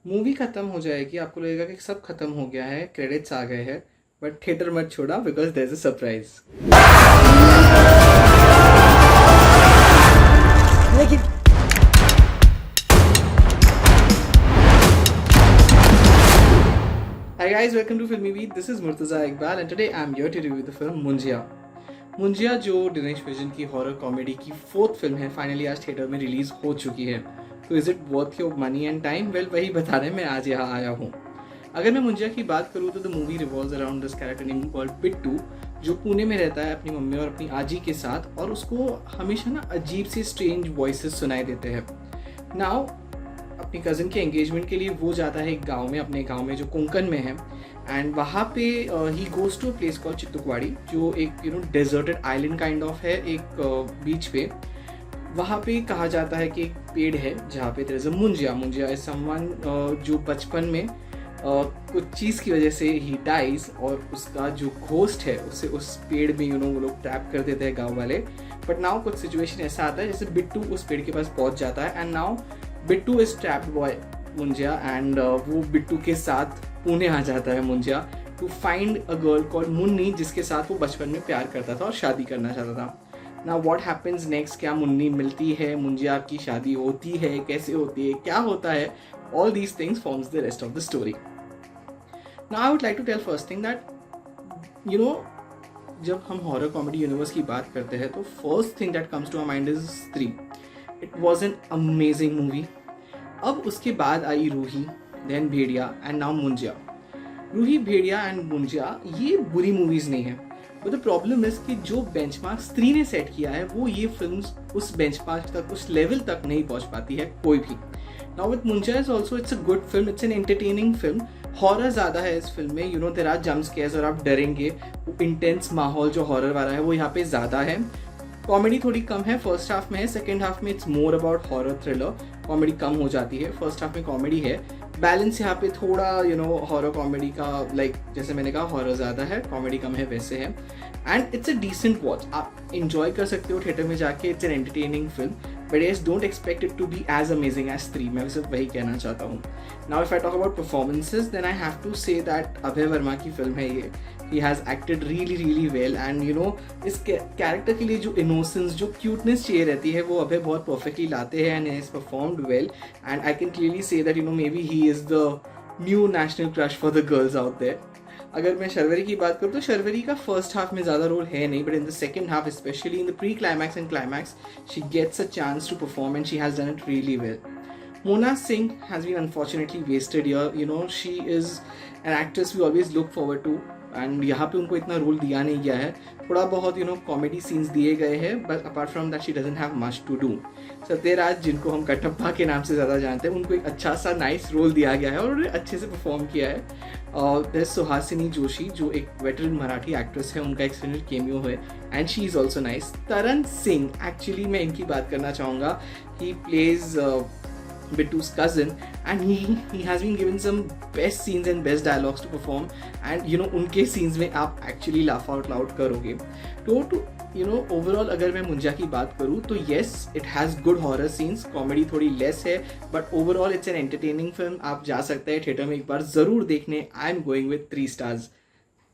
Movie खत्म हो जाएगी, आपको लगेगा कि सब खत्म हो गया है, क्रेडिट्स आ गए हैं, बट थिएटर मत छोड़ा because there is a surprise. लेकिन Hi guys, welcome to Filmy Beat. This is Murtaza Iqbal and today I'm here to review the film Munjia. Munjya जो दिनेश विजन की हॉरर कॉमेडी की फोर्थ फिल्म है, finally आज theatre में release हो चुकी है। तो is it worth your money and time? Well, वही बताने मैं आज यहाँ आया हूँ। अगर मैं मुंजिया की बात करूँ तो the movie revolves around this character name called Bittu, जो पुणे में रहता है अपनी मम्मी और अपनी आजी के साथ, और उसको हमेशा ना अजीब सी स्ट्रेंज वॉइसेस सुनाई देते हैं। नाउ अपनी कज़न के एंगेजमेंट के लिए वो जाता है एक गांव में, अपने गांव में जो कोंकण में है, एंड वहाँ पे ही goes to a place called Chittukwadi, जो एक डेजर्टेड आइलैंड काइंड ऑफ है, एक बीच पे। वहाँ पे कहा जाता है कि एक पेड़ है जहाँ पे there is a Munjya. Munjya is someone जो बचपन में कुछ चीज़ की वजह से ही डाइज, और उसका जो घोस्ट है उसे उस पेड़ में वो लोग ट्रैप कर देते हैं गाँव वाले। बट नाउ कुछ सिचुएशन ऐसा आता है जैसे बिट्टू उस पेड़ के पास पहुँच जाता है, and now Bittu is trapped by Munjya, and वो बिट्टू के साथ पुणे आ जाता है Munjya to find a girl called Munni, जिसके साथ वो बचपन में प्यार करता था और शादी करना चाहता था। Now what happens next? क्या मुन्नी मिलती है, मुंजिया की शादी होती है, कैसे होती है, क्या होता है? All these things forms the rest of the story. Now I would like to tell first thing that जब हम हॉरर कॉमेडी यूनिवर्स की बात करते हैं तो first thing that comes to our mind is Stree. It was an amazing movie. अब उसके बाद आई Roohi, then Bhediya and now Munjya. Roohi, Bhediya and Munjya ये बुरी मूवीज़ नहीं है, बट द प्रॉब्लम इज कि जो बेंचमार्क स्त्री ने सेट किया है वो ये फिल्म्स उस बेंचमार्क तक, उस लेवल तक नहीं पहुंच पाती है कोई भी। Now with Munjya is also it's a good film, it's an entertaining film. Horror ज़्यादा है इस फिल्म में, देयर आर जंप स्केयर्स और आप डरेंगे। इंटेंस माहौल जो हॉरर वाला है वो यहाँ पे ज़्यादा है। कॉमेडी थोड़ी कम है, फर्स्ट हाफ में है, सेकेंड हाफ में it's more about horror thriller. Comedy कम हो जाती है, फर्स्ट हाफ में कॉमेडी है। बैलेंस यहाँ पे थोड़ा हॉरर कॉमेडी का, लाइक जैसे मैंने कहा हॉरर ज़्यादा है, कॉमेडी कम है, वैसे है। And it's a decent watch, आप इंजॉय कर सकते हो थिएटर में जाके। It's an entertaining film, but yes don't expect it to be as amazing as 3। मैं सिर्फ वही कहना चाहता हूँ। Now if I talk about performances then I have to say that Abhay Varma की फिल्म है ये। He has acted really really well, and इस कैरेक्टर के लिए जो इनोसेंस, जो क्यूटनेस चाहिए रहती है वो अभय बहुत परफेक्टली लाते हैं, and has performed well. And I can clearly see that maybe he is the new national crush for the girls out there. अगर मैं शर्वरी की बात करूँ तो शर्वरी का फर्स्ट हाफ में ज़्यादा रोल है नहीं, but in the second half, specially in the pre climax and climax, she gets a chance to perform and she has done it really well. Mona Singh has been unfortunately wasted here. She is an actress we always look forward to, and यहाँ पे उनको इतना role दिया नहीं गया है। थोड़ा बहुत कॉमेडी सीन्स दिए गए हैं, but apart from that she doesn't have much to do. Sathyaraj, जिनको हम कटप्पा के नाम से ज़्यादा जानते हैं, उनको एक अच्छा सा नाइस रोल दिया गया है और उन्होंने अच्छे से परफॉर्म किया है। और सुहासिनी जोशी, जो एक वेटरन मराठी एक्ट्रेस है, उनका एक्सटेंडेड केमियो है, and she is also nice. Taran Singh, actually मैं इनकी बात करना चाहूँगा। He plays Bittu's cousin, and he has been given some best scenes and best dialogues to perform, and उनके scenes में आप actually laugh out loud करोगे। तो overall अगर मैं मुंजिया की बात करूँ तो yes, it has good horror scenes, comedy थोड़ी less है, but overall it's an entertaining film। आप जा सकते हैं थिएटर में एक बार ज़रूर देखने। I'm going with 3 stars।